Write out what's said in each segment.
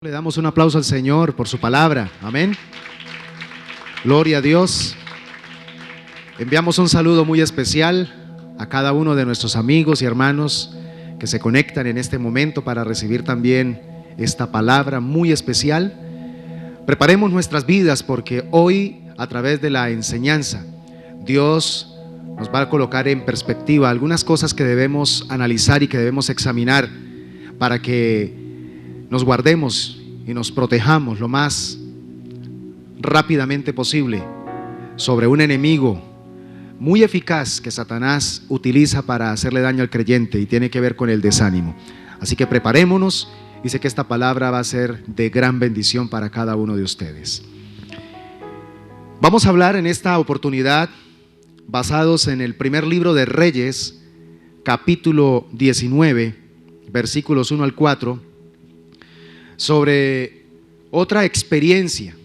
Le damos un aplauso al Señor por su palabra. Amén. Gloria a Dios. Enviamos un saludo muy especial a cada uno de nuestros amigos y hermanos que se conectan en este momento para recibir también esta palabra muy especial. Preparemos nuestras vidas porque hoy, a través de la enseñanza, Dios nos va a colocar en perspectiva algunas cosas que debemos analizar y que debemos examinar para que nos guardemos y nos protejamos lo más rápidamente posible sobre un enemigo muy eficaz que Satanás utiliza para hacerle daño al creyente, y tiene que ver con el desánimo. Así que preparémonos, y sé que esta palabra va a ser de gran bendición para cada uno de ustedes. Vamos a hablar en esta oportunidad, basados en el primer libro de Reyes, capítulo 19, versículos 1 al 4, sobre otra experiencia,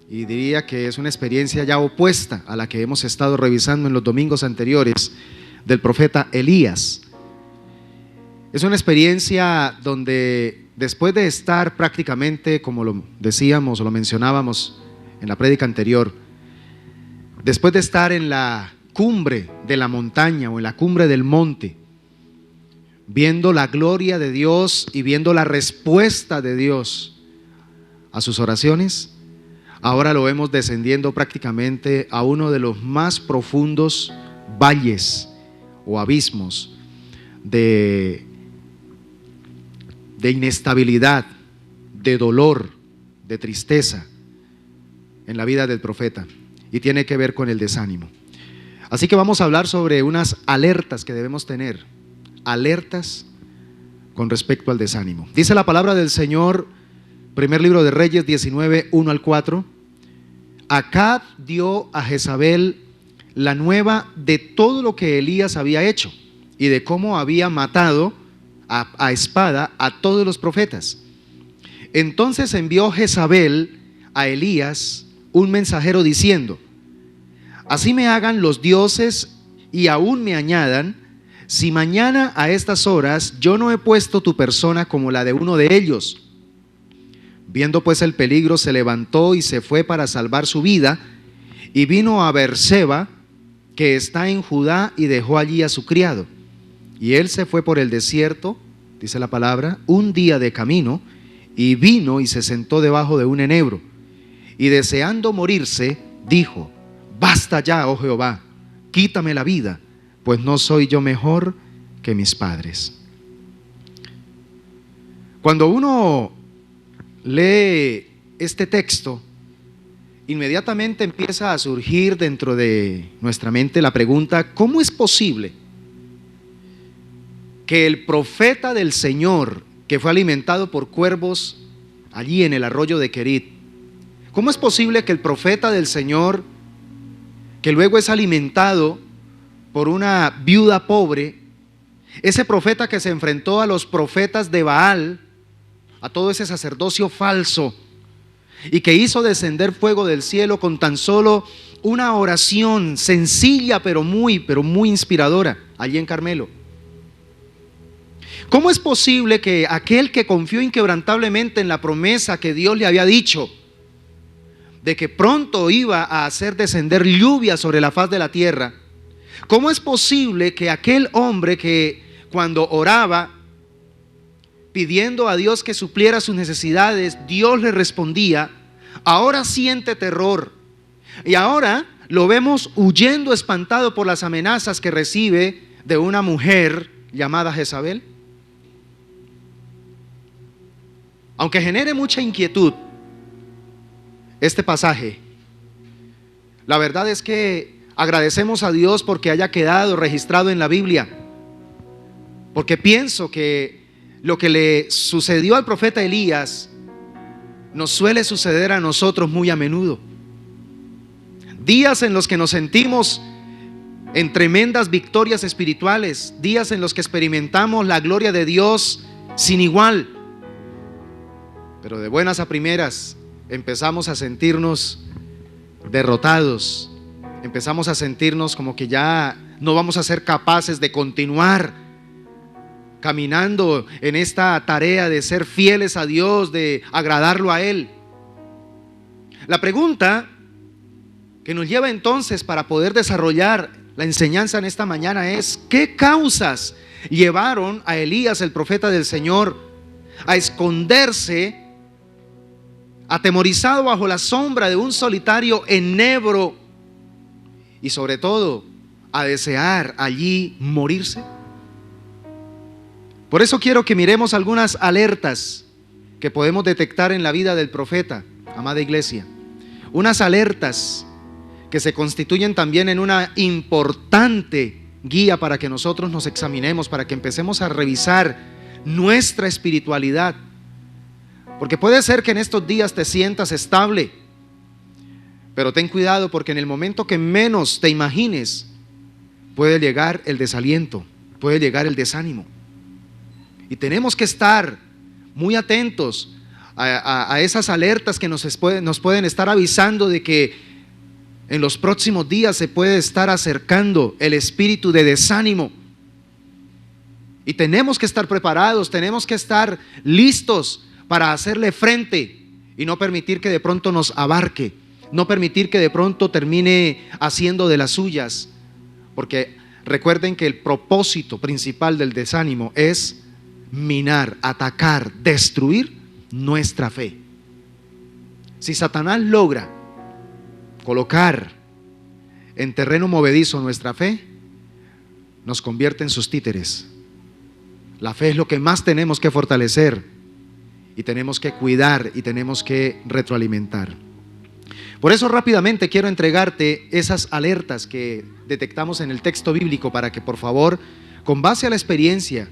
y diría que es una experiencia ya opuesta a la que hemos estado revisando en los domingos anteriores, del profeta Elías. Es una experiencia donde, después de estar prácticamente, como lo decíamos o lo mencionábamos en la prédica anterior, después de estar en la cumbre de la montaña o en la cumbre del monte, viendo la gloria de Dios y viendo la respuesta de Dios a sus oraciones, ahora lo vemos descendiendo prácticamente a uno de los más profundos valles o abismos de inestabilidad, de dolor, de tristeza en la vida del profeta, y tiene que ver con el desánimo. Así que vamos a hablar sobre unas alertas que debemos tener, alertas con respecto al desánimo. Dice la palabra del Señor, primer libro de Reyes 19, 1 al 4. Acab dio a Jezabel la nueva de todo lo que Elías había hecho y de cómo había matado a espada a todos los profetas. Entonces envió Jezabel a Elías un mensajero diciendo: así me hagan los dioses y aún me añadan, si mañana a estas horas yo no he puesto tu persona como la de uno de ellos. Viendo pues el peligro, se levantó y se fue para salvar su vida, y vino a Beerseba, que está en Judá, y dejó allí a su criado. Y él se fue por el desierto, dice la palabra, un día de camino, y vino y se sentó debajo de un enebro, y deseando morirse, dijo: basta ya, oh Jehová, quítame la vida, pues no soy yo mejor que mis padres. Cuando uno lee este texto, inmediatamente empieza a surgir dentro de nuestra mente la pregunta: ¿cómo es posible que el profeta del Señor, que fue alimentado por cuervos allí en el arroyo de Querit, cómo es posible que el profeta del Señor, que luego es alimentado por una viuda pobre, ese profeta que se enfrentó a los profetas de Baal, a todo ese sacerdocio falso, y que hizo descender fuego del cielo con tan solo una oración sencilla pero muy inspiradora allí en Carmelo? ¿Cómo es posible que aquel que confió inquebrantablemente en la promesa que Dios le había dicho de que pronto iba a hacer descender lluvia sobre la faz de la tierra, cómo es posible que aquel hombre que cuando oraba pidiendo a Dios que supliera sus necesidades, Dios le respondía, ahora siente terror? Y ahora lo vemos huyendo espantado por las amenazas que recibe de una mujer llamada Jezabel. Aunque genere mucha inquietud este pasaje, la verdad es que agradecemos a Dios porque haya quedado registrado en la Biblia, porque pienso que lo que le sucedió al profeta Elías nos suele suceder a nosotros muy a menudo. Días en los que nos sentimos en tremendas victorias espirituales, días en los que experimentamos la gloria de Dios sin igual, pero de buenas a primeras empezamos a sentirnos derrotados, empezamos a sentirnos como que ya no vamos a ser capaces de continuar caminando en esta tarea de ser fieles a Dios, de agradarlo a Él. La pregunta que nos lleva entonces para poder desarrollar la enseñanza en esta mañana es: ¿qué causas llevaron a Elías, el profeta del Señor, a esconderse atemorizado bajo la sombra de un solitario enebro y sobre todo a desear allí morirse? Por eso quiero que miremos algunas alertas que podemos detectar en la vida del profeta, amada iglesia. Unas alertas que se constituyen también en una importante guía para que nosotros nos examinemos, para que empecemos a revisar nuestra espiritualidad. Porque puede ser que en estos días te sientas estable, pero ten cuidado, porque en el momento que menos te imagines puede llegar el desaliento, puede llegar el desánimo. Y tenemos que estar muy atentos a esas alertas que nos pueden estar avisando de que en los próximos días se puede estar acercando el espíritu de desánimo. Y tenemos que estar preparados, tenemos que estar listos para hacerle frente y no permitir que de pronto nos abarque, no permitir que de pronto termine haciendo de las suyas. Porque recuerden que el propósito principal del desánimo es minar, atacar, destruir nuestra fe. Si Satanás logra colocar en terreno movedizo nuestra fe, nos convierte en sus títeres. La fe es lo que más tenemos que fortalecer y tenemos que cuidar y tenemos que retroalimentar. Por eso rápidamente quiero entregarte esas alertas que detectamos en el texto bíblico para que por favor, con base a la experiencia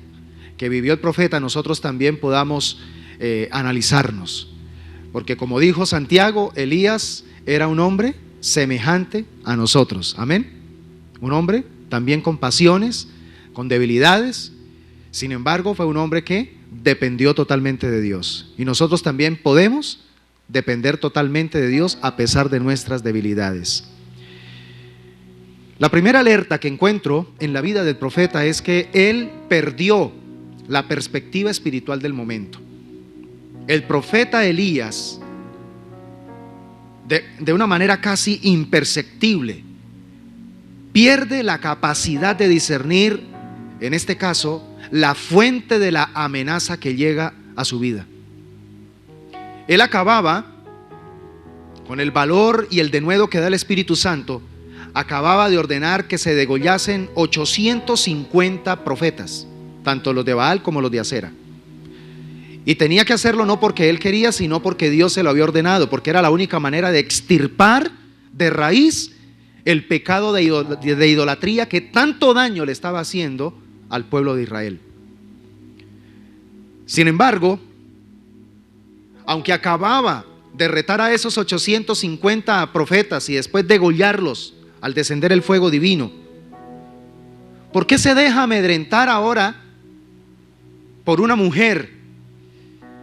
que vivió el profeta, nosotros también podamos analizarnos. Porque como dijo Santiago, Elías era un hombre semejante a nosotros. Amén. Un hombre también con pasiones, con debilidades. Sin embargo, fue un hombre que dependió totalmente de Dios. Y nosotros también podemos depender totalmente de Dios a pesar de nuestras debilidades. La primera alerta que encuentro en la vida del profeta es que él perdió la perspectiva espiritual del momento. El profeta Elías, de una manera casi imperceptible, pierde la capacidad de discernir, en este caso, la fuente de la amenaza que llega a su vida. Él acababa, con el valor y el denuedo que da el Espíritu Santo, acababa de ordenar que se degollasen 850 profetas, tanto los de Baal como los de Acera. Y tenía que hacerlo no porque él quería, sino porque Dios se lo había ordenado, porque era la única manera de extirpar de raíz el pecado de idolatría que tanto daño le estaba haciendo al pueblo de Israel. Sin embargo, aunque acababa de retar a esos 850 profetas y después degollarlos al descender el fuego divino, ¿por qué se deja amedrentar ahora por una mujer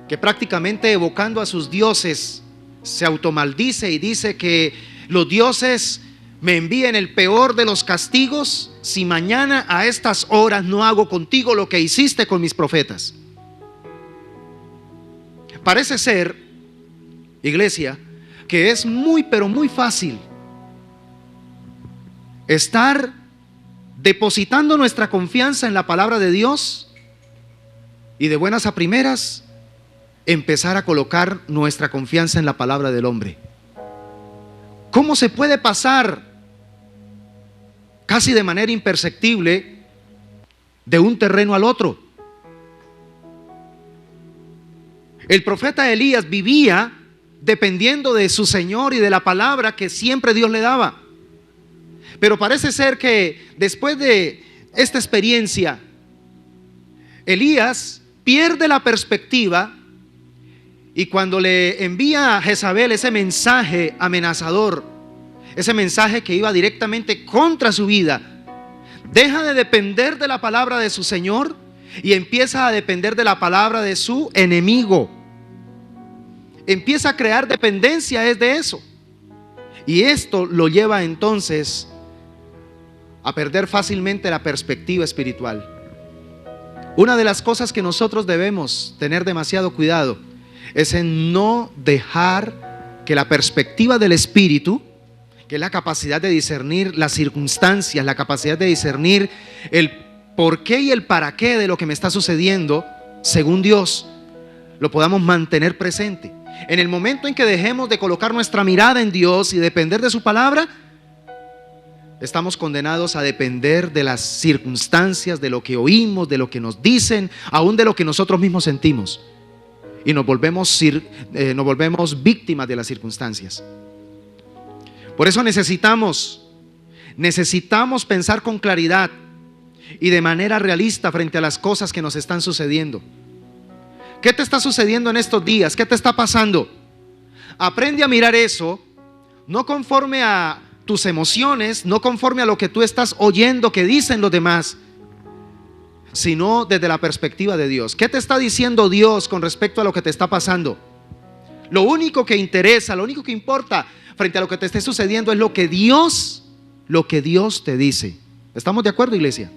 que prácticamente evocando a sus dioses se automaldice y dice que los dioses me envíen el peor de los castigos si mañana a estas horas no hago contigo lo que hiciste con mis profetas? Parece ser, iglesia, que es muy pero muy fácil estar depositando nuestra confianza en la palabra de Dios y de buenas a primeras empezar a colocar nuestra confianza en la palabra del hombre. ¿Cómo se puede pasar casi de manera imperceptible de un terreno al otro? El profeta Elías vivía dependiendo de su Señor y de la palabra que siempre Dios le daba. Pero parece ser que después de esta experiencia, Elías pierde la perspectiva y cuando le envía a Jezabel ese mensaje amenazador, ese mensaje que iba directamente contra su vida, deja de depender de la palabra de su Señor y empieza a depender de la palabra de su enemigo. Empieza a crear dependencia es de eso. Y esto lo lleva entonces a perder fácilmente la perspectiva espiritual. Una de las cosas que nosotros debemos tener demasiado cuidado es en no dejar que la perspectiva del Espíritu, que es la capacidad de discernir las circunstancias, la capacidad de discernir el por qué y el para qué de lo que me está sucediendo, según Dios, lo podamos mantener presente. En el momento en que dejemos de colocar nuestra mirada en Dios y depender de su palabra, estamos condenados a depender de las circunstancias, de lo que oímos, de lo que nos dicen, aún de lo que nosotros mismos sentimos. Y nos volvemos víctimas de las circunstancias. Por eso necesitamos pensar con claridad y de manera realista frente a las cosas que nos están sucediendo. ¿Qué te está sucediendo en estos días? ¿Qué te está pasando? Aprende a mirar eso, no conforme a tus emociones, no conforme a lo que tú estás oyendo que dicen los demás, sino desde la perspectiva de Dios. ¿Qué te está diciendo Dios con respecto a lo que te está pasando? Lo único que interesa, lo único que importa frente a lo que te esté sucediendo es lo que Dios te dice. ¿Estamos de acuerdo, iglesia?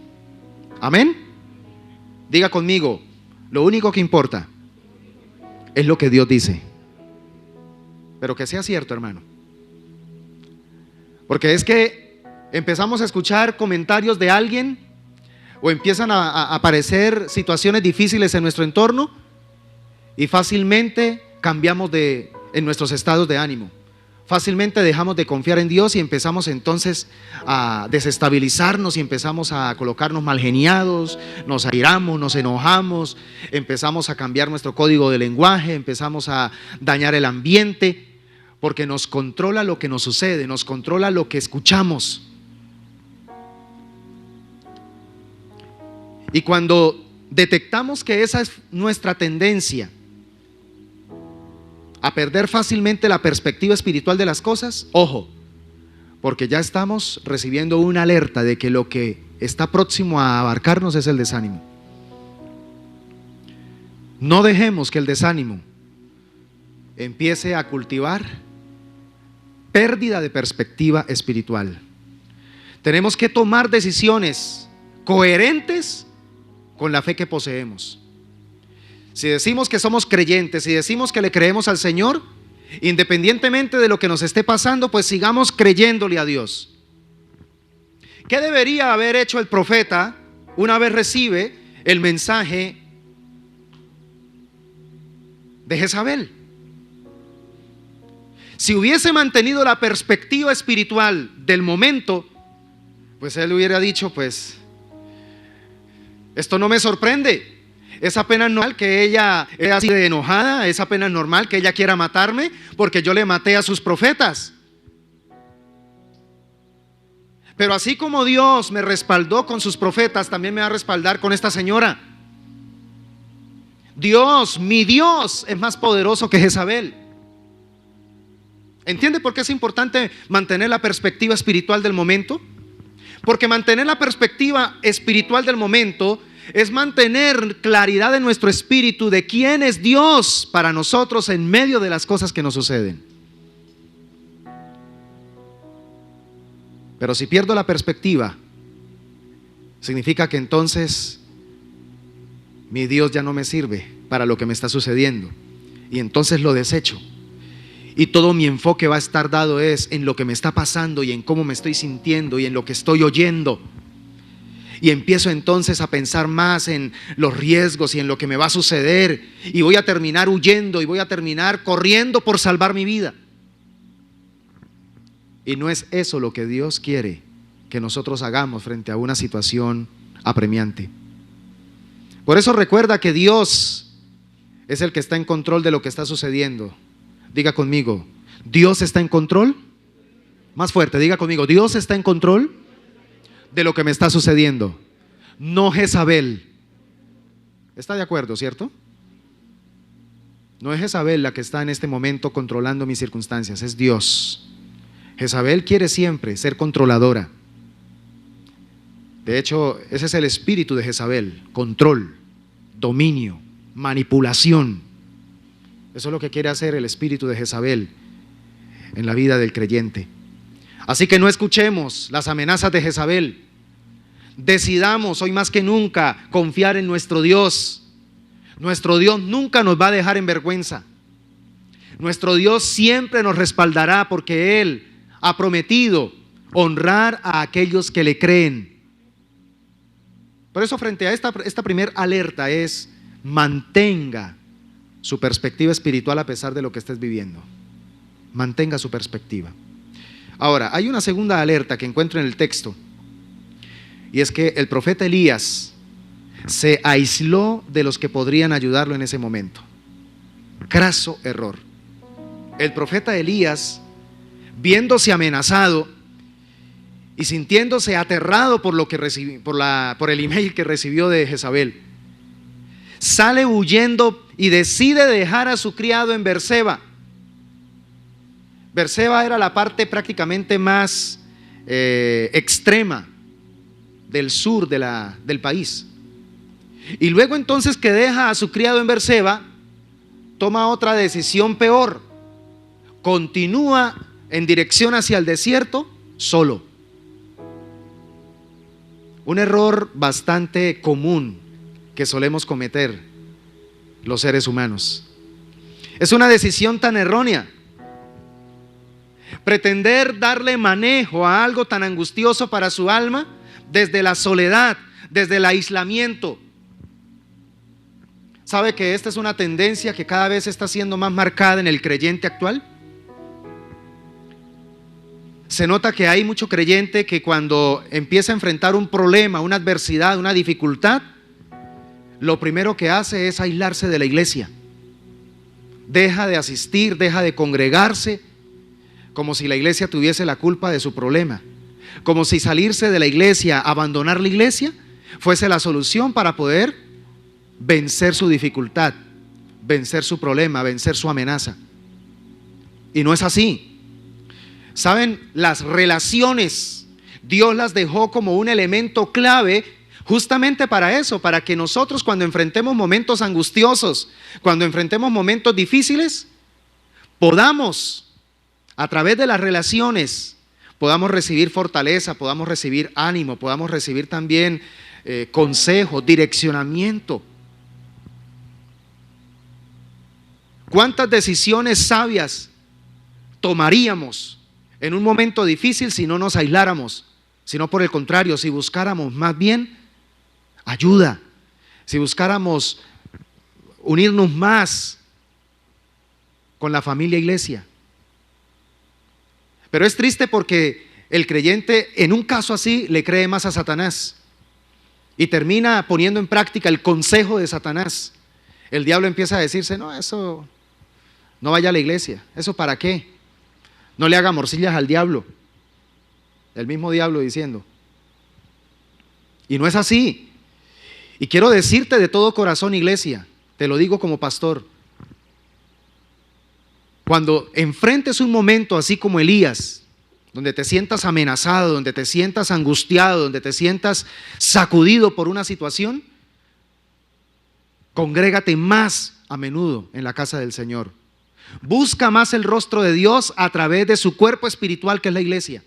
¿Amén? Diga conmigo, lo único que importa es lo que Dios dice. Pero que sea cierto, hermano. Porque es que empezamos a escuchar comentarios de alguien o empiezan a aparecer situaciones difíciles en nuestro entorno y fácilmente cambiamos en nuestros estados de ánimo. Fácilmente dejamos de confiar en Dios y empezamos entonces a desestabilizarnos y empezamos a colocarnos malgeniados, nos airamos, nos enojamos, empezamos a cambiar nuestro código de lenguaje, empezamos a dañar el ambiente, porque nos controla lo que nos sucede, nos controla lo que escuchamos. Y cuando detectamos que esa es nuestra tendencia, a perder fácilmente la perspectiva espiritual de las cosas, ojo, porque ya estamos recibiendo una alerta de que lo que está próximo a abarcarnos es el desánimo. No dejemos que el desánimo empiece a cultivar pérdida de perspectiva espiritual. Tenemos que tomar decisiones coherentes con la fe que poseemos. Si decimos que somos creyentes, si decimos que le creemos al Señor, independientemente de lo que nos esté pasando, pues sigamos creyéndole a Dios. ¿Qué debería haber hecho el profeta una vez recibe el mensaje de Jezabel? Si hubiese mantenido la perspectiva espiritual del momento, pues él hubiera dicho, pues, esto no me sorprende. Es apenas normal que ella esté así de enojada, es apenas normal que ella quiera matarme porque yo le maté a sus profetas. Pero así como Dios me respaldó con sus profetas, también me va a respaldar con esta señora. Dios, mi Dios, es más poderoso que Jezabel. ¿Entiende por qué es importante mantener la perspectiva espiritual del momento? Porque mantener la perspectiva espiritual del momento es mantener claridad en nuestro espíritu de quién es Dios para nosotros en medio de las cosas que nos suceden. Pero si pierdo la perspectiva, significa que entonces mi Dios ya no me sirve para lo que me está sucediendo, y entonces lo desecho. Y todo mi enfoque va a estar dado es en lo que me está pasando y en cómo me estoy sintiendo y en lo que estoy oyendo. Y empiezo entonces a pensar más en los riesgos y en lo que me va a suceder. Y voy a terminar huyendo y voy a terminar corriendo por salvar mi vida. Y no es eso lo que Dios quiere que nosotros hagamos frente a una situación apremiante. Por eso recuerda que Dios es el que está en control de lo que está sucediendo. Diga conmigo, ¿Dios está en control? Más fuerte, diga conmigo, ¿Dios está en control de lo que me está sucediendo? No Jezabel. ¿Está de acuerdo, cierto? No es Jezabel la que está en este momento controlando mis circunstancias, es Dios. Jezabel quiere siempre ser controladora. De hecho, ese es el espíritu de Jezabel: control, dominio, manipulación. Eso es lo que quiere hacer el espíritu de Jezabel en la vida del creyente. Así que no escuchemos las amenazas de Jezabel. Decidamos hoy más que nunca confiar en nuestro Dios. Nuestro Dios nunca nos va a dejar en vergüenza. Nuestro Dios siempre nos respaldará porque Él ha prometido honrar a aquellos que le creen. Por eso, frente a esta primera alerta es: mantenga su perspectiva espiritual a pesar de lo que estés viviendo. Mantenga su perspectiva. Ahora, hay una segunda alerta que encuentro en el texto, y es que el profeta Elías se aisló de los que podrían ayudarlo en ese momento. Craso error. El profeta Elías, viéndose amenazado y sintiéndose aterrado por lo que por el email que recibió de Jezabel, sale huyendo y decide dejar a su criado en Beerseba. Beerseba era la parte prácticamente más extrema del sur del país. Y luego entonces que deja a su criado en Beerseba, toma otra decisión peor. Continúa en dirección hacia el desierto solo. Un error bastante común que solemos cometer los seres humanos. Es una decisión tan errónea. Pretender darle manejo a algo tan angustioso para su alma desde la soledad, desde el aislamiento. ¿Sabe que esta es una tendencia que cada vez está siendo más marcada en el creyente actual? Se nota que hay mucho creyente que cuando empieza a enfrentar un problema, una adversidad, una dificultad, lo primero que hace es aislarse de la iglesia. Deja de asistir, deja de congregarse, como si la iglesia tuviese la culpa de su problema. Como si salirse de la iglesia, abandonar la iglesia, fuese la solución para poder vencer su dificultad, vencer su problema, vencer su amenaza. Y no es así. ¿Saben? Las relaciones, Dios las dejó como un elemento clave justamente para eso, para que nosotros cuando enfrentemos momentos angustiosos, cuando enfrentemos momentos difíciles, podamos, a través de las relaciones, podamos recibir fortaleza, podamos recibir ánimo, podamos recibir también consejo, direccionamiento. ¿Cuántas decisiones sabias tomaríamos en un momento difícil si no nos aisláramos? Sino por el contrario, si buscáramos más bien ayuda, si buscáramos unirnos más con la familia iglesia. Pero es triste porque el creyente en un caso así le cree más a Satanás y termina poniendo en práctica el consejo de Satanás. El diablo empieza a decirse: no, eso, no vaya a la iglesia, ¿eso para qué? No le haga morcillas al diablo. El mismo diablo diciendo. Y no es así. Y quiero decirte de todo corazón, iglesia, te lo digo como pastor, cuando enfrentes un momento así como Elías, donde te sientas amenazado, donde te sientas angustiado, donde te sientas sacudido por una situación, congrégate más a menudo en la casa del Señor. Busca más el rostro de Dios a través de su cuerpo espiritual, que es la iglesia.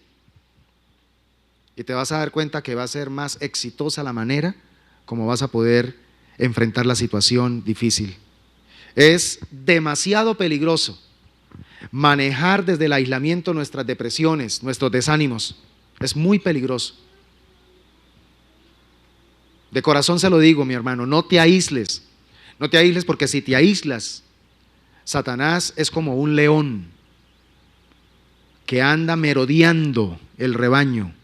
Y te vas a dar cuenta que va a ser más exitosa la manera como vas a poder enfrentar la situación difícil. Es demasiado peligroso manejar desde el aislamiento nuestras depresiones, nuestros desánimos. Es muy peligroso. De corazón se lo digo, mi hermano, no te aísles. No te aísles, porque si te aíslas, Satanás es como un león que anda merodeando el rebaño.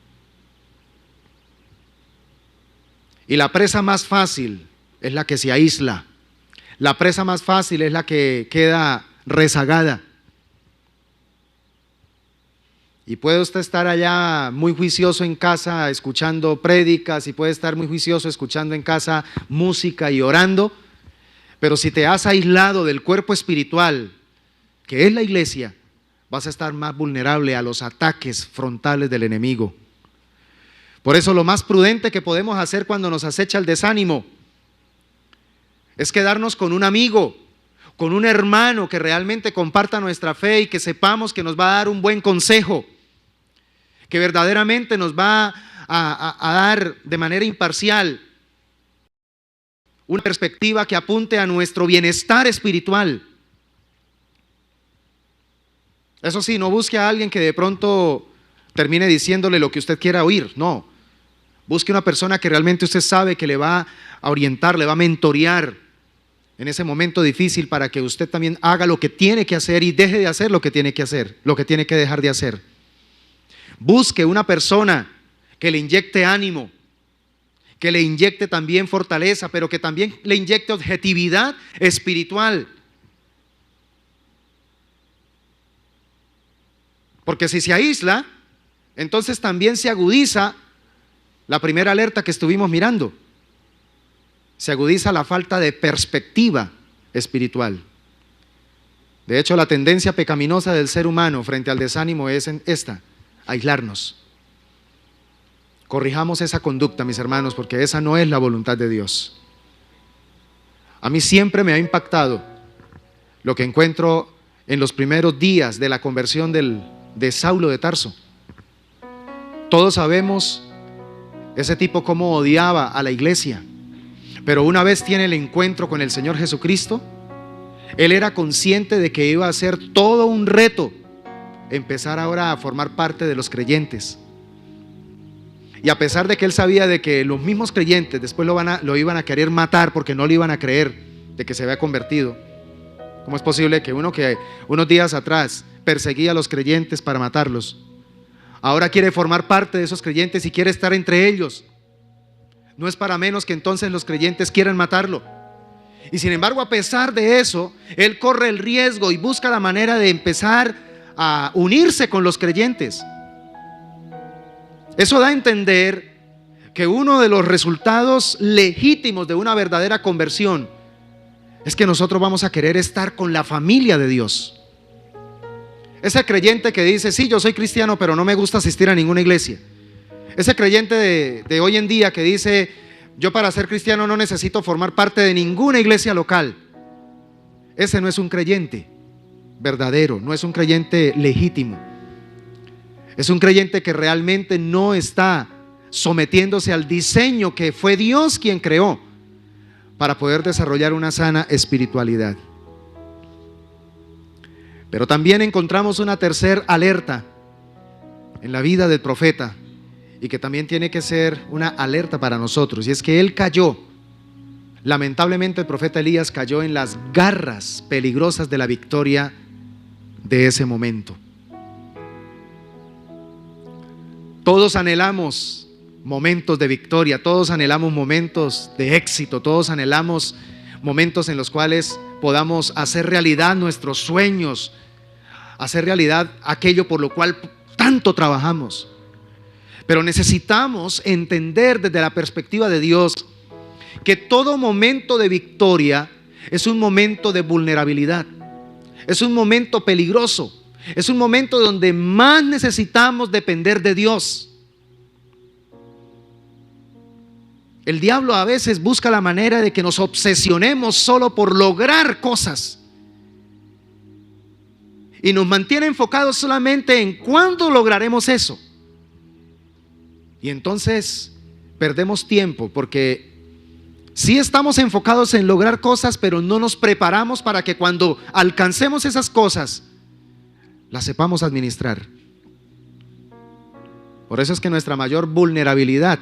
Y la presa más fácil es la que se aísla. La presa más fácil es la que queda rezagada. Y puede usted estar allá muy juicioso en casa escuchando prédicas, y puede estar muy juicioso escuchando en casa música y orando, pero si te has aislado del cuerpo espiritual, que es la iglesia, vas a estar más vulnerable a los ataques frontales del enemigo. Por eso lo más prudente que podemos hacer cuando nos acecha el desánimo es quedarnos con un amigo, con un hermano que realmente comparta nuestra fe y que sepamos que nos va a dar un buen consejo, que verdaderamente nos va a dar de manera imparcial una perspectiva que apunte a nuestro bienestar espiritual. Eso sí, no busque a alguien que de pronto termine diciéndole lo que usted quiera oír, no. Busque una persona que realmente usted sabe que le va a orientar, le va a mentorear en ese momento difícil para que usted también haga lo que tiene que hacer y deje de hacer lo que tiene que hacer, lo que tiene que dejar de hacer. Busque una persona que le inyecte ánimo, que le inyecte también fortaleza, pero que también le inyecte objetividad espiritual. Porque si se aísla, entonces también se agudiza la primera alerta que estuvimos mirando. Se agudiza la falta de perspectiva espiritual. De hecho, la tendencia pecaminosa del ser humano frente al desánimo es esta: aislarnos. Corrijamos esa conducta, mis hermanos, porque esa no es la voluntad de Dios. A mí siempre me ha impactado lo que encuentro en los primeros días de la conversión de Saulo de Tarso. Todos sabemos ese tipo cómo odiaba a la iglesia, pero una vez tiene el encuentro con el Señor Jesucristo, él era consciente de que iba a ser todo un reto empezar ahora a formar parte de los creyentes. Y a pesar de que él sabía de que los mismos creyentes después lo iban a querer matar porque no le iban a creer de que se había convertido. ¿Cómo es posible que uno que unos días atrás perseguía a los creyentes para matarlos, ahora quiere formar parte de esos creyentes y quiere estar entre ellos? No es para menos que entonces los creyentes quieran matarlo. Y sin embargo, a pesar de eso, él corre el riesgo y busca la manera de empezar a unirse con los creyentes. Eso da a entender que uno de los resultados legítimos de una verdadera conversión es que nosotros vamos a querer estar con la familia de Dios. Ese creyente que dice: sí, yo soy cristiano, pero no me gusta asistir a ninguna iglesia. Ese creyente de hoy en día que dice: yo para ser cristiano no necesito formar parte de ninguna iglesia local. Ese no es un creyente verdadero, no es un creyente legítimo. Es un creyente que realmente no está sometiéndose al diseño que fue Dios quien creó para poder desarrollar una sana espiritualidad. Pero también encontramos una tercera alerta en la vida del profeta, y que también tiene que ser una alerta para nosotros, y es que él cayó. Lamentablemente el profeta Elías cayó en las garras peligrosas de la victoria de ese momento. Todos anhelamos momentos de victoria, todos anhelamos momentos de éxito, todos anhelamos momentos en los cuales podamos hacer realidad nuestros sueños, hacer realidad aquello por lo cual tanto trabajamos. Pero necesitamos entender desde la perspectiva de Dios que todo momento de victoria es un momento de vulnerabilidad, es un momento peligroso, es un momento donde más necesitamos depender de Dios. El diablo a veces busca la manera de que nos obsesionemos solo por lograr cosas y nos mantiene enfocados solamente en cuándo lograremos eso. Y entonces perdemos tiempo, porque sí estamos enfocados en lograr cosas, pero no nos preparamos para que cuando alcancemos esas cosas las sepamos administrar. Por eso es que nuestra mayor vulnerabilidad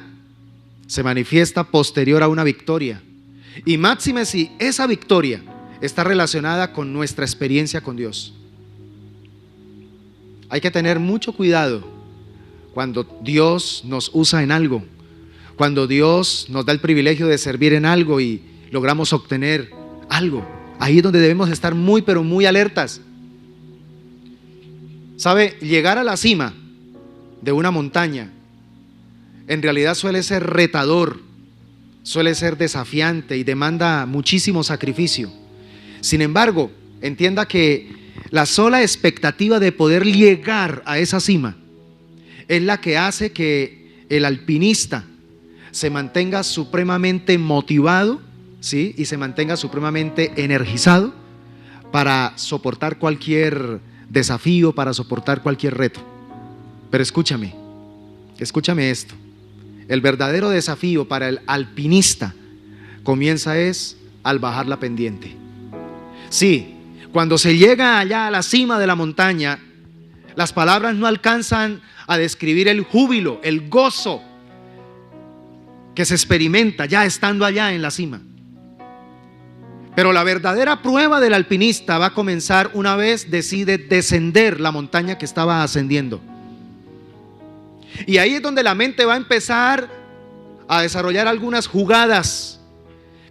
se manifiesta posterior a una victoria, y máxime si esa victoria está relacionada con nuestra experiencia con Dios. Hay que tener mucho cuidado cuando Dios nos usa en algo, cuando Dios nos da el privilegio de servir en algo y logramos obtener algo. Ahí es donde debemos estar muy, pero muy alertas. ¿Sabe? Llegar a la cima de una montaña en realidad suele ser retador, suele ser desafiante y demanda muchísimo sacrificio. Sin embargo, entienda que la sola expectativa de poder llegar a esa cima es la que hace que el alpinista se mantenga supremamente motivado, ¿sí? Y se mantenga supremamente energizado para soportar cualquier desafío, para soportar cualquier reto. Pero escúchame esto. El verdadero desafío para el alpinista comienza al bajar la pendiente. Sí, cuando se llega allá a la cima de la montaña, las palabras no alcanzan a describir el júbilo, el gozo que se experimenta ya estando allá en la cima. Pero la verdadera prueba del alpinista va a comenzar una vez decide descender la montaña que estaba ascendiendo. Y ahí es donde la mente va a empezar a desarrollar algunas jugadas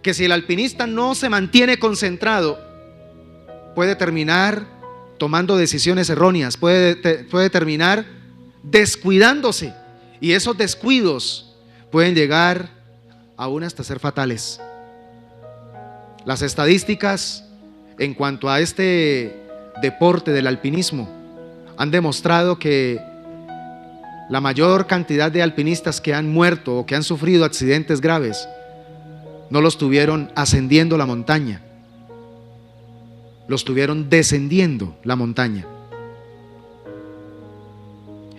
que, si el alpinista no se mantiene concentrado, puede terminar tomando decisiones erróneas, puede terminar descuidándose, y esos descuidos pueden llegar aún hasta ser fatales. Las estadísticas en cuanto a este deporte del alpinismo han demostrado que la mayor cantidad de alpinistas que han muerto o que han sufrido accidentes graves no los tuvieron ascendiendo la montaña, los tuvieron descendiendo la montaña.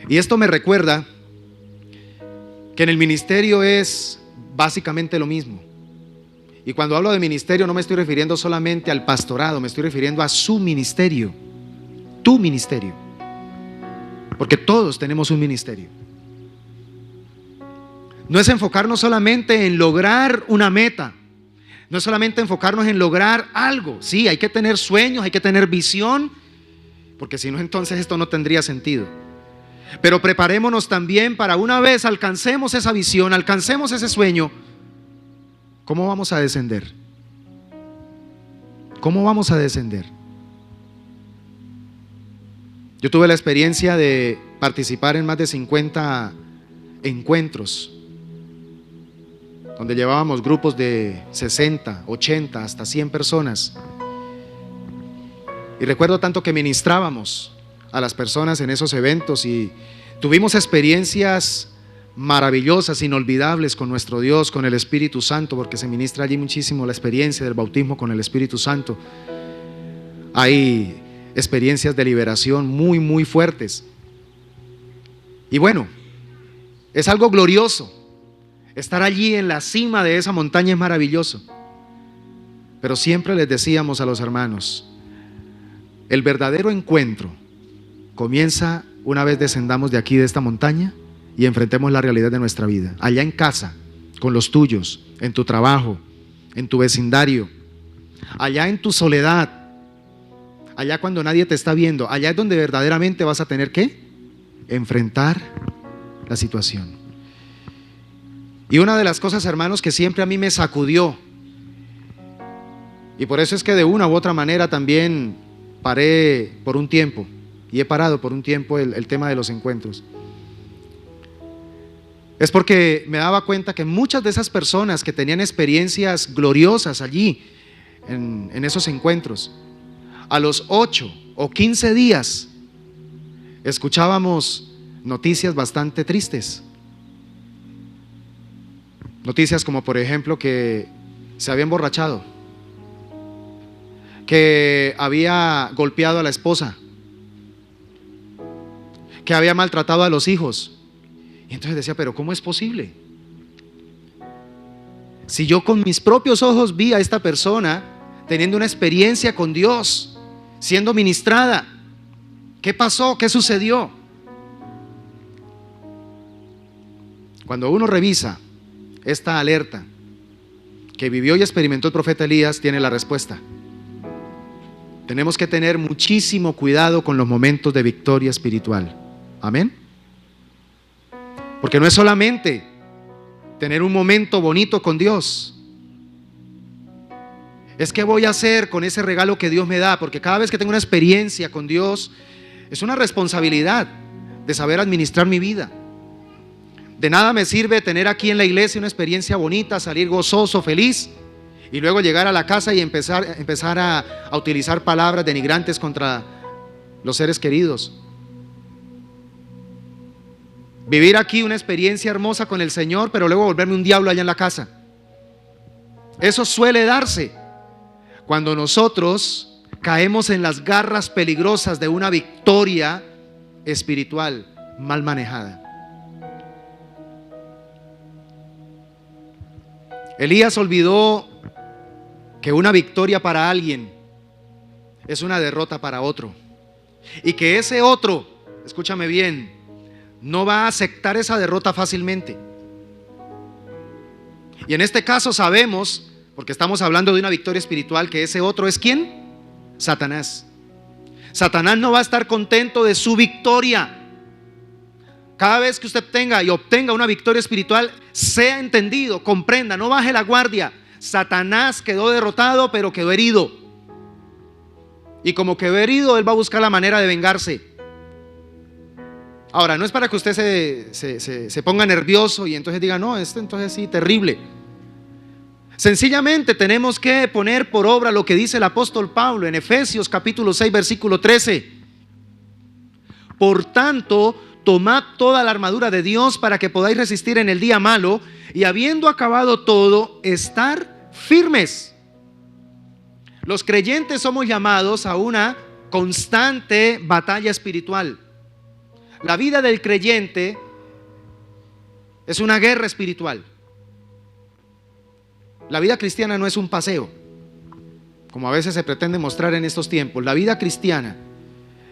Y esto me recuerda que en el ministerio es básicamente lo mismo. Y cuando hablo de ministerio no me estoy refiriendo solamente al pastorado, me estoy refiriendo a su ministerio, tu ministerio. Porque todos tenemos un ministerio. No es enfocarnos solamente en lograr una meta, no es solamente enfocarnos en lograr algo. Sí, hay que tener sueños, hay que tener visión, porque si no, entonces esto no tendría sentido. Pero preparémonos también para, una vez alcancemos esa visión, alcancemos ese sueño, ¿cómo vamos a descender? ¿Cómo vamos a descender? Yo tuve la experiencia de participar en más de 50 encuentros, donde llevábamos grupos de 60, 80, hasta 100 personas. Y recuerdo tanto que ministrábamos a las personas en esos eventos y tuvimos experiencias maravillosas, inolvidables con nuestro Dios, con el Espíritu Santo, porque se ministra allí muchísimo la experiencia del bautismo con el Espíritu Santo. Hay experiencias de liberación muy, muy fuertes. Y bueno, es algo glorioso. Estar allí en la cima de esa montaña es maravilloso. Pero siempre les decíamos a los hermanos, el verdadero encuentro comienza una vez descendamos de aquí, de esta montaña, y enfrentemos la realidad de nuestra vida. Allá en casa, con los tuyos, en tu trabajo, en tu vecindario, allá en tu soledad, allá cuando nadie te está viendo, allá es donde verdaderamente vas a tener que enfrentar la situación. Y una de las cosas, hermanos, que siempre a mí me sacudió, y por eso es que de una u otra manera también paré por un tiempo, y he parado por un tiempo el tema de los encuentros, es porque me daba cuenta que muchas de esas personas que tenían experiencias gloriosas allí, en esos encuentros, a los 8 o 15 días, escuchábamos noticias bastante tristes. Noticias como, por ejemplo, que se había emborrachado, que había golpeado a la esposa, que había maltratado a los hijos. Y entonces decía, pero ¿cómo es posible? Si yo con mis propios ojos vi a esta persona teniendo una experiencia con Dios, siendo ministrada, ¿qué pasó? ¿Qué sucedió? Cuando uno revisa esta alerta que vivió y experimentó el profeta Elías, tiene la respuesta. Tenemos que tener muchísimo cuidado con los momentos de victoria espiritual. Amén. Porque no es solamente tener un momento bonito con Dios. Es qué voy a hacer con ese regalo que Dios me da, porque cada vez que tengo una experiencia con Dios, es una responsabilidad de saber administrar mi vida. De nada me sirve tener aquí en la iglesia una experiencia bonita, salir gozoso, feliz, y luego llegar a la casa y empezar a utilizar palabras denigrantes contra los seres queridos. Vivir aquí una experiencia hermosa con el Señor, pero luego volverme un diablo allá en la casa. Eso suele darse cuando nosotros caemos en las garras peligrosas de una victoria espiritual mal manejada. Elías olvidó que una victoria para alguien es una derrota para otro, y que ese otro, escúchame bien, no va a aceptar esa derrota fácilmente. Y en este caso sabemos, porque estamos hablando de una victoria espiritual, que ese otro es ¿quién? Satanás. Satanás no va a estar contento de su victoria. Cada vez que usted tenga y obtenga una victoria espiritual, sea entendido, comprenda, no baje la guardia. Satanás quedó derrotado, pero quedó herido. Y como quedó herido, él va a buscar la manera de vengarse. Ahora, no es para que usted se ponga nervioso y entonces diga, no, entonces sí, terrible. Sencillamente tenemos que poner por obra lo que dice el apóstol Pablo en Efesios capítulo 6 versículo 13. Por tanto, tomad toda la armadura de Dios para que podáis resistir en el día malo, y habiendo acabado todo, estar firmes. Los creyentes somos llamados a una constante batalla espiritual. La vida del creyente es una guerra espiritual. La vida cristiana no es un paseo, como a veces se pretende mostrar en estos tiempos. La vida cristiana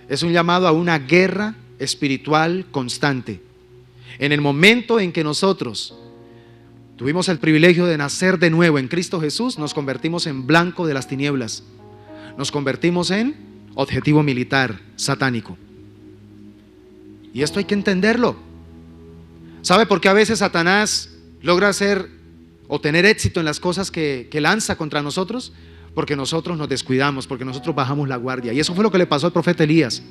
es un llamado a una guerra espiritual constante. En el momento en que nosotros tuvimos el privilegio de nacer de nuevo en Cristo Jesús, nos convertimos en blanco de las tinieblas. Nos convertimos en objetivo militar satánico. Y esto hay que entenderlo. ¿Sabe por qué a veces Satanás logra hacer o tener éxito en las cosas que lanza contra nosotros? Porque nosotros nos descuidamos, porque nosotros bajamos la guardia. Y eso fue lo que le pasó al profeta Elías.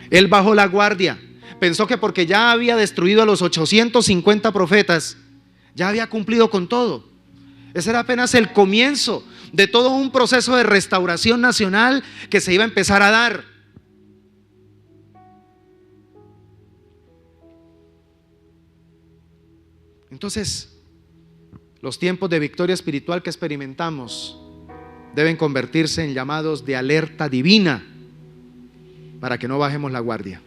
Él bajó la guardia. Pensó que porque ya había destruido a los 850 profetas, ya había cumplido con todo. Ese era apenas el comienzo de todo un proceso de restauración nacional que se iba a empezar a dar. Entonces, los tiempos de victoria espiritual que experimentamos deben convertirse en llamados de alerta divina para que no bajemos la guardia.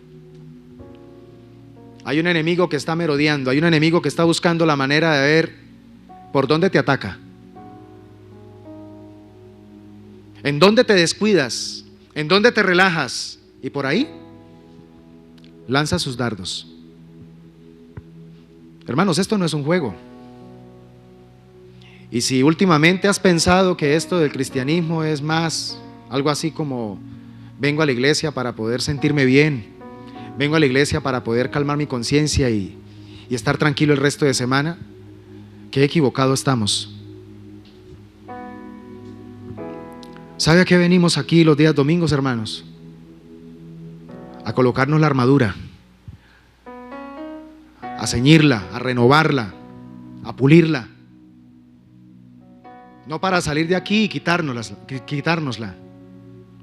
Hay un enemigo que está merodeando, hay un enemigo que está buscando la manera de ver por dónde te ataca, en dónde te descuidas, en dónde te relajas, y por ahí lanza sus dardos. Hermanos, esto no es un juego. Y si últimamente has pensado que esto del cristianismo es más algo así como vengo a la iglesia para poder sentirme bien, vengo a la iglesia para poder calmar mi conciencia y estar tranquilo el resto de semana, qué equivocado estamos. ¿Sabe a qué venimos aquí los días domingos, hermanos? A colocarnos la armadura, a ceñirla, a renovarla, a pulirla. No para salir de aquí y quitárnosla,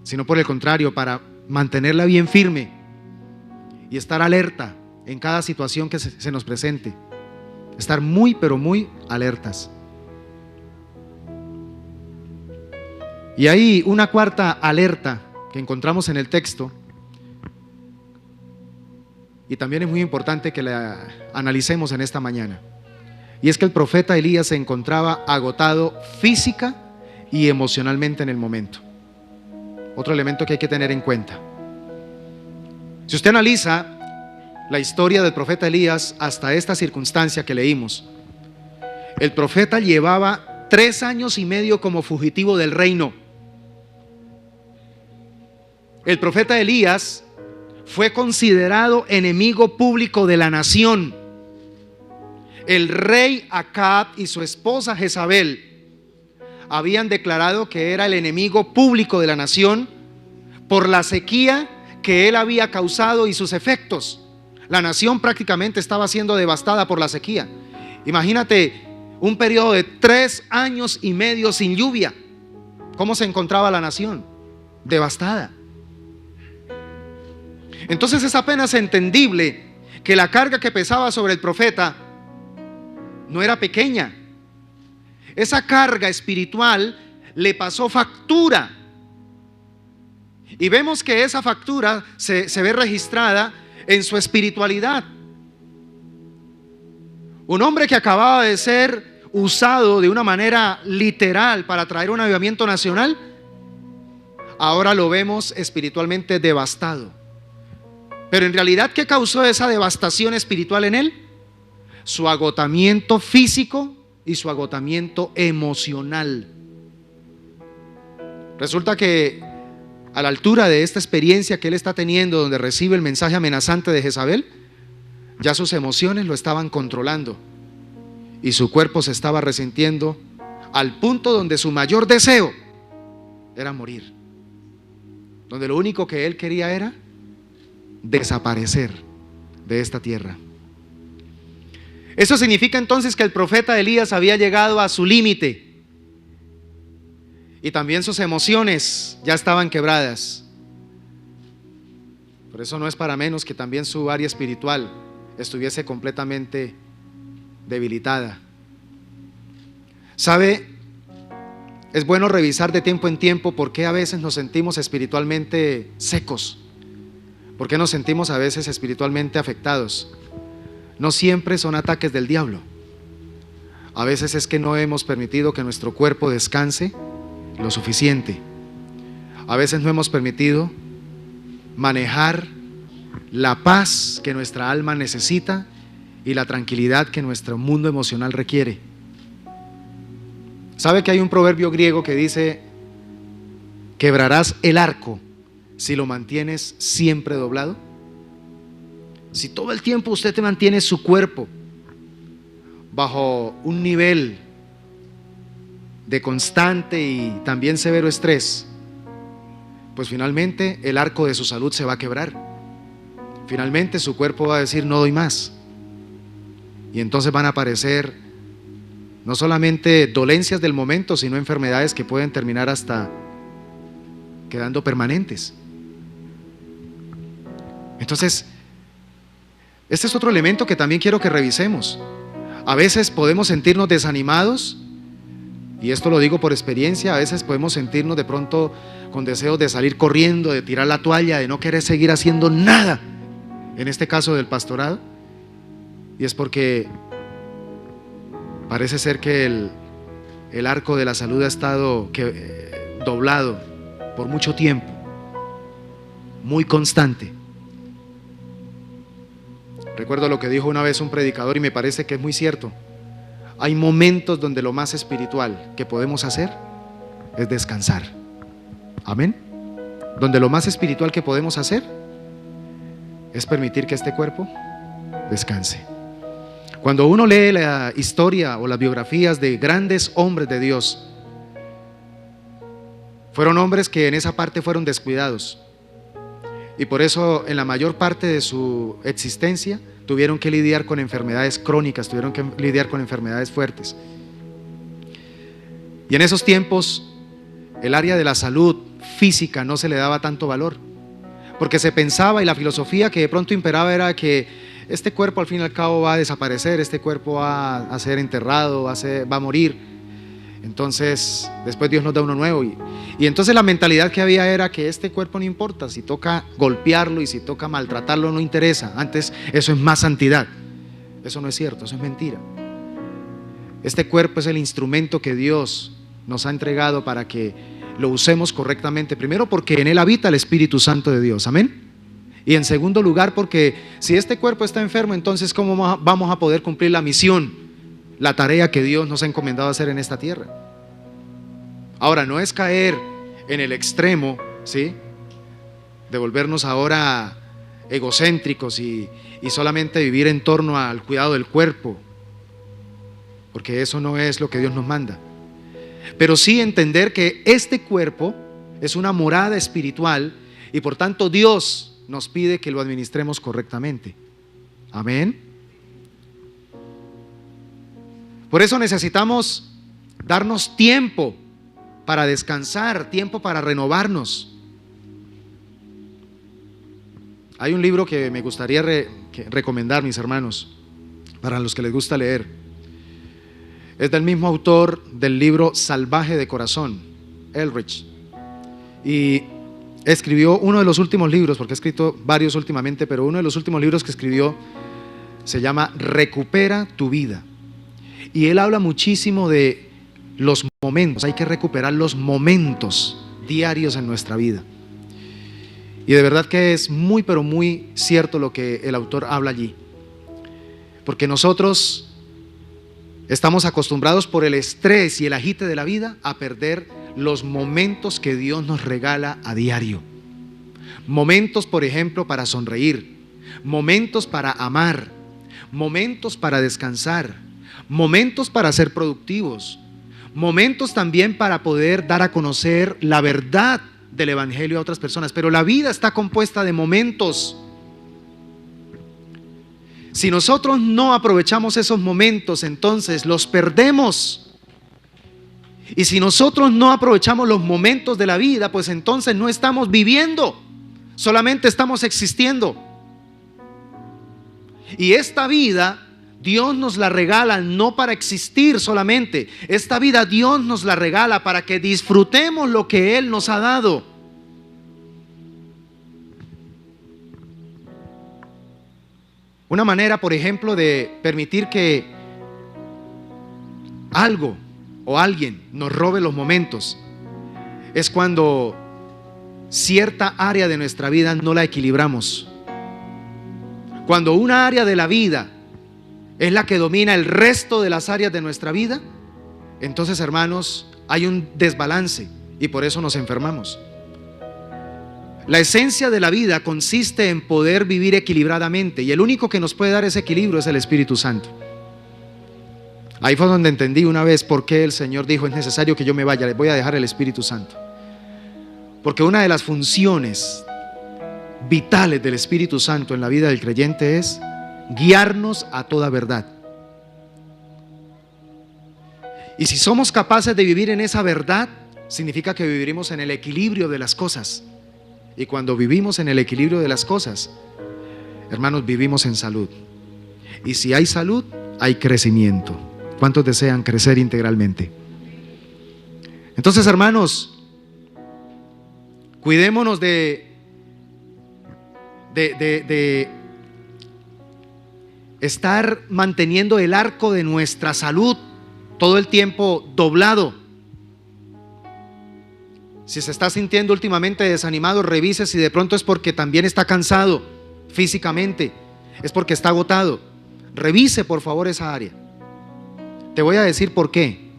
sino por el contrario, para mantenerla bien firme y estar alerta en cada situación que se nos presente. Estar muy, pero muy alertas. Y hay una cuarta alerta que encontramos en el texto, y también es muy importante que la analicemos en esta mañana. Y es que el profeta Elías se encontraba agotado física y emocionalmente en el momento. Otro elemento que hay que tener en cuenta. Si usted analiza la historia del profeta Elías hasta esta circunstancia que leímos, el profeta llevaba 3 años y medio como fugitivo del reino. El profeta Elías fue considerado enemigo público de la nación. El rey Acab y su esposa Jezabel habían declarado que era el enemigo público de la nación por la sequía que él había causado y sus efectos. La nación prácticamente estaba siendo devastada por la sequía. Imagínate un periodo de 3 años y medio sin lluvia. ¿Cómo se encontraba la nación? Devastada. Entonces es apenas entendible que la carga que pesaba sobre el profeta no era pequeña. Esa carga espiritual le pasó factura. Y vemos que esa factura se ve registrada en su espiritualidad. Un hombre que acababa de ser usado de una manera literal para traer un avivamiento nacional, ahora lo vemos espiritualmente devastado. Pero en realidad, ¿qué causó esa devastación espiritual en él? Su agotamiento físico y su agotamiento emocional. Resulta que a la altura de esta experiencia que él está teniendo, donde recibe el mensaje amenazante de Jezabel, ya sus emociones lo estaban controlando y su cuerpo se estaba resintiendo al punto donde su mayor deseo era morir, donde lo único que él quería era desaparecer de esta tierra. Eso significa entonces que el profeta Elías había llegado a su límite y también sus emociones ya estaban quebradas. Por eso no es para menos que también su área espiritual estuviese completamente debilitada. ¿Sabe? Es bueno revisar de tiempo en tiempo por qué a veces nos sentimos espiritualmente secos, por qué nos sentimos a veces espiritualmente afectados. No siempre son ataques del diablo. A veces es que no hemos permitido que nuestro cuerpo descanse lo suficiente. A veces no hemos permitido manejar la paz que nuestra alma necesita y la tranquilidad que nuestro mundo emocional requiere. ¿Sabe que hay un proverbio griego que dice: quebrarás el arco si lo mantienes siempre doblado? Si todo el tiempo usted te mantiene su cuerpo bajo un nivel de constante y también severo estrés, pues finalmente el arco de su salud se va a quebrar. Finalmente su cuerpo va a decir: no doy más. Y entonces van a aparecer no solamente dolencias del momento, sino enfermedades que pueden terminar hasta quedando permanentes. Entonces, este es otro elemento que también quiero que revisemos. A veces podemos sentirnos desanimados, y esto lo digo por experiencia. A veces podemos sentirnos de pronto con deseos de salir corriendo, de tirar la toalla, de no querer seguir haciendo nada, en este caso del pastorado, y es porque parece ser que el arco de la salud ha estado doblado por mucho tiempo, muy constante. Recuerdo lo que dijo una vez un predicador y me parece que es muy cierto. Hay momentos donde lo más espiritual que podemos hacer es descansar. Amén. Donde lo más espiritual que podemos hacer es permitir que este cuerpo descanse. Cuando uno lee la historia o las biografías de grandes hombres de Dios, fueron hombres que en esa parte fueron descuidados, y por eso en la mayor parte de su existencia tuvieron que lidiar con enfermedades crónicas, tuvieron que lidiar con enfermedades fuertes. Y en esos tiempos el área de la salud física no se le daba tanto valor, porque se pensaba, y la filosofía que de pronto imperaba era que este cuerpo al fin y al cabo va a desaparecer, este cuerpo va a ser enterrado, va a morir. Entonces después Dios nos da uno nuevo, y entonces la mentalidad que había era que este cuerpo no importa, si toca golpearlo y si toca maltratarlo no interesa, antes eso es más santidad. Eso no es cierto, eso es mentira. Este cuerpo es el instrumento que Dios nos ha entregado para que lo usemos correctamente, primero porque en él habita el Espíritu Santo de Dios, amén. Y en segundo lugar porque si este cuerpo está enfermo, entonces ¿cómo vamos a poder cumplir la misión, la tarea que Dios nos ha encomendado hacer en esta tierra? Ahora, no es caer en el extremo, ¿sí?, de volvernos ahora egocéntricos y solamente vivir en torno al cuidado del cuerpo, porque eso no es lo que Dios nos manda. Pero sí entender que este cuerpo es una morada espiritual y por tanto Dios nos pide que lo administremos correctamente. Amén. Por eso necesitamos darnos tiempo para descansar, tiempo para renovarnos. Hay un libro que me gustaría recomendar, mis hermanos, para los que les gusta leer. Es del mismo autor del libro Salvaje de Corazón, Eldredge, y escribió uno de los últimos libros, porque ha escrito varios últimamente, pero uno de los últimos libros que escribió Se llama Recupera tu vida. Y él habla muchísimo de los momentos. Hay que recuperar los momentos diarios en nuestra vida. Y de verdad que es muy, pero muy cierto lo que el autor habla allí. Porque nosotros estamos acostumbrados por el estrés y el agite de la vida a perder los momentos que Dios nos regala a diario. Momentos, por ejemplo, para sonreír, momentos para amar, momentos para descansar, momentos para ser productivos, momentos también para poder dar a conocer la verdad del Evangelio a otras personas. Pero la vida está compuesta de momentos. Si nosotros no aprovechamos esos momentos, entonces los perdemos. Y si nosotros no aprovechamos los momentos de la vida, pues entonces no estamos viviendo, solamente estamos existiendo. Y esta vida Dios nos la regala no para existir solamente. Esta vida Dios nos la regala para que disfrutemos lo que Él nos ha dado. Una manera, por ejemplo, de permitir que algo o alguien nos robe los momentos es cuando cierta área de nuestra vida no la equilibramos. Cuando una área de la vida es la que domina el resto de las áreas de nuestra vida, entonces, hermanos, hay un desbalance y por eso nos enfermamos. La esencia de la vida consiste en poder vivir equilibradamente, y el único que nos puede dar ese equilibrio es el Espíritu Santo. Ahí fue donde entendí una vez por qué el Señor dijo: es necesario que yo me vaya, les voy a dejar el Espíritu Santo. Porque una de las funciones vitales del Espíritu Santo en la vida del creyente es guiarnos a toda verdad. Y si somos capaces de vivir en esa verdad, significa que viviremos en el equilibrio de las cosas. Y cuando vivimos en el equilibrio de las cosas, hermanos, vivimos en salud. Y si hay salud, hay crecimiento. ¿Cuántos desean crecer integralmente? Entonces, hermanos, cuidémonos de estar manteniendo el arco de nuestra salud todo el tiempo doblado. Si se está sintiendo últimamente desanimado, revise si de pronto es porque también está cansado físicamente, es porque está agotado. Revise por favor esa área. Te voy a decir por qué.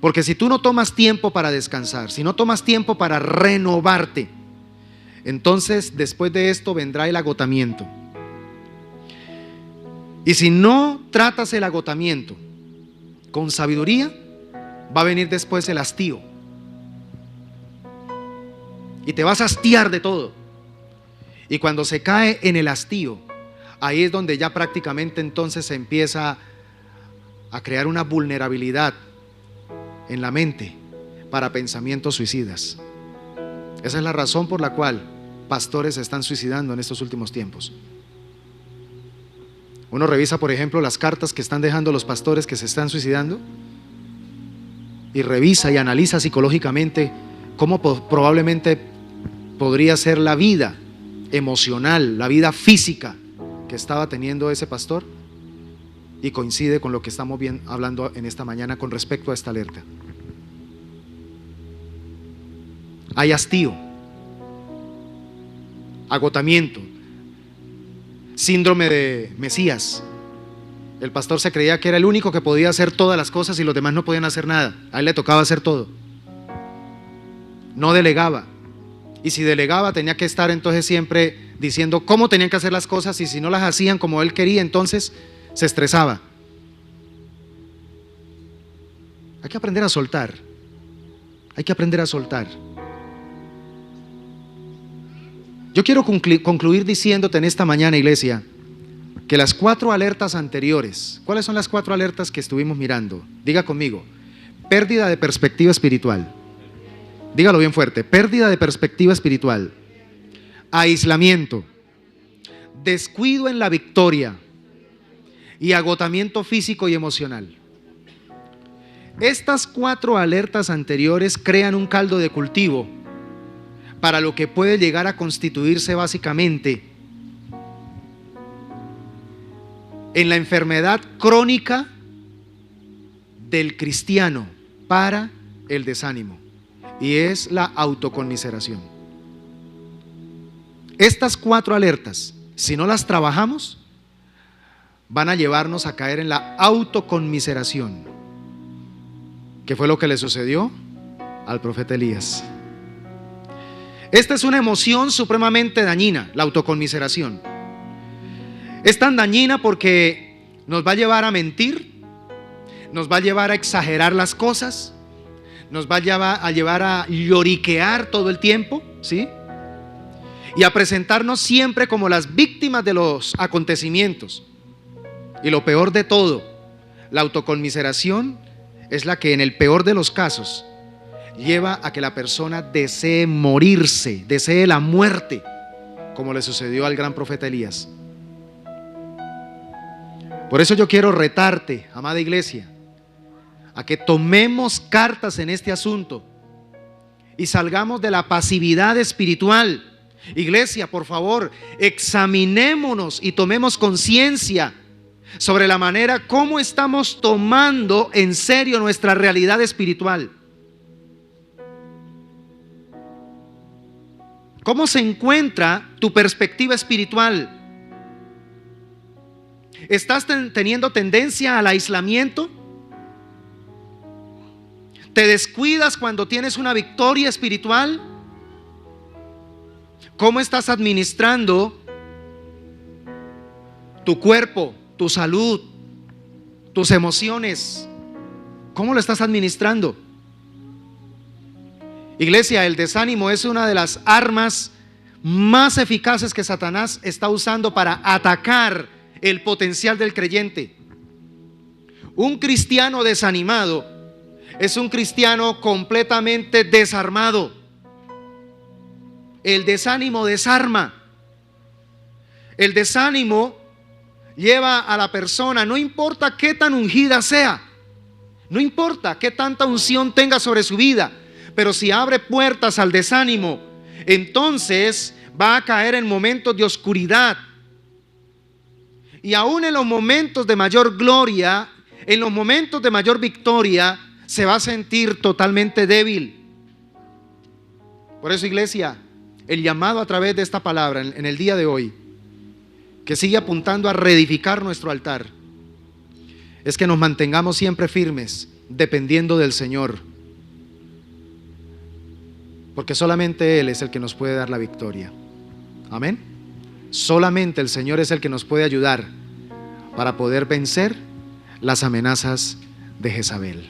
Porque si tú no tomas tiempo para descansar, si no tomas tiempo para renovarte, entonces después de esto vendrá el agotamiento. Y si no tratas el agotamiento con sabiduría, va a venir después el hastío. Y te vas a hastiar de todo. Y cuando se cae en el hastío, ahí es donde ya prácticamente entonces se empieza a crear una vulnerabilidad en la mente para pensamientos suicidas. Esa es la razón por la cual pastores se están suicidando en estos últimos tiempos. Uno revisa, por ejemplo, las cartas que están dejando los pastores que se están suicidando y revisa y analiza psicológicamente cómo probablemente podría ser la vida emocional, la vida física que estaba teniendo ese pastor, y coincide con lo que estamos hablando en esta mañana con respecto a esta alerta. Hay hastío, agotamiento, síndrome de Mesías. El pastor se creía que era el único que podía hacer todas las cosas y los demás no podían hacer nada. A él le tocaba hacer todo. No delegaba. Y si delegaba tenía que estar entonces siempre diciendo cómo tenían que hacer las cosas, y si no las hacían como él quería, entonces se estresaba. Hay que aprender a soltar. Hay que aprender a soltar. Yo quiero concluir diciéndote en esta mañana, iglesia, que las 4 alertas anteriores, ¿cuáles son las 4 alertas que estuvimos mirando? Diga conmigo: pérdida de perspectiva espiritual. Dígalo bien fuerte: pérdida de perspectiva espiritual, aislamiento, descuido en la victoria y agotamiento físico y emocional. Estas 4 alertas anteriores crean un caldo de cultivo para lo que puede llegar a constituirse básicamente en la enfermedad crónica del cristiano para el desánimo, y es la autoconmiseración. Estas 4 alertas, si no las trabajamos, van a llevarnos a caer en la autoconmiseración, que fue lo que le sucedió al profeta Elías. Esta es una emoción supremamente dañina, la autoconmiseración. Es tan dañina porque nos va a llevar a mentir, nos va a llevar a exagerar las cosas, nos va a llevar a lloriquear todo el tiempo, ¿sí? Y a presentarnos siempre como las víctimas de los acontecimientos. Y lo peor de todo, la autoconmiseración es la que en el peor de los casos lleva a que la persona desee morirse, desee la muerte, como le sucedió al gran profeta Elías. Por eso yo quiero retarte, amada iglesia, a que tomemos cartas en este asunto y salgamos de la pasividad espiritual. Iglesia, por favor, examinémonos y tomemos conciencia sobre la manera como estamos tomando en serio nuestra realidad espiritual. ¿Cómo se encuentra tu perspectiva espiritual? ¿Estás teniendo tendencia al aislamiento? ¿Te descuidas cuando tienes una victoria espiritual? ¿Cómo estás administrando tu cuerpo, tu salud, tus emociones? ¿Cómo lo estás administrando? Iglesia, el desánimo es una de las armas más eficaces que Satanás está usando para atacar el potencial del creyente. Un cristiano desanimado es un cristiano completamente desarmado. El desánimo desarma. El desánimo lleva a la persona, no importa qué tan ungida sea, no importa qué tanta unción tenga sobre su vida, pero si abre puertas al desánimo, entonces va a caer en momentos de oscuridad. Y aún en los momentos de mayor gloria, en los momentos de mayor victoria, se va a sentir totalmente débil. Por eso, iglesia, el llamado a través de esta palabra en el día de hoy, que sigue apuntando a reedificar nuestro altar, es que nos mantengamos siempre firmes, dependiendo del Señor, porque solamente Él es el que nos puede dar la victoria. Amén. Solamente el Señor es el que nos puede ayudar para poder vencer las amenazas de Jezabel.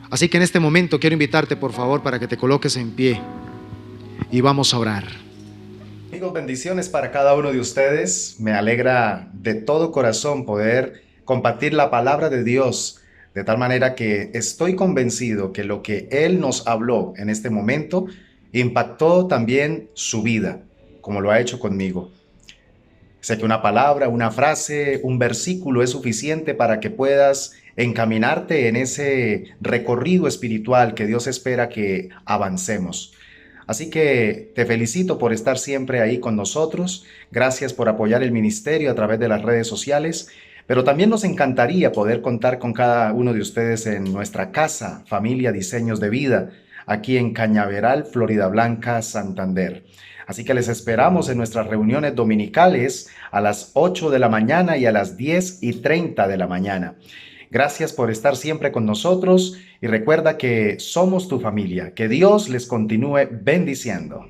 Así que en este momento quiero invitarte, por favor, para que te coloques en pie y vamos a orar. Amigos, bendiciones para cada uno de ustedes. Me alegra de todo corazón poder compartir la palabra de Dios, de tal manera que estoy convencido que lo que Él nos habló en este momento impactó también su vida, como lo ha hecho conmigo. Sé que una palabra, una frase, un versículo es suficiente para que puedas encaminarte en ese recorrido espiritual que Dios espera que avancemos. Así que te felicito por estar siempre ahí con nosotros. Gracias por apoyar el ministerio a través de las redes sociales. Pero también nos encantaría poder contar con cada uno de ustedes en nuestra casa, Familia Diseños de Vida, aquí en Cañaveral, Florida Blanca, Santander. Así que les esperamos en nuestras reuniones dominicales a las 8 de la mañana y a las 10:30 de la mañana. Gracias por estar siempre con nosotros y recuerda que somos tu familia. Que Dios les continúe bendiciendo.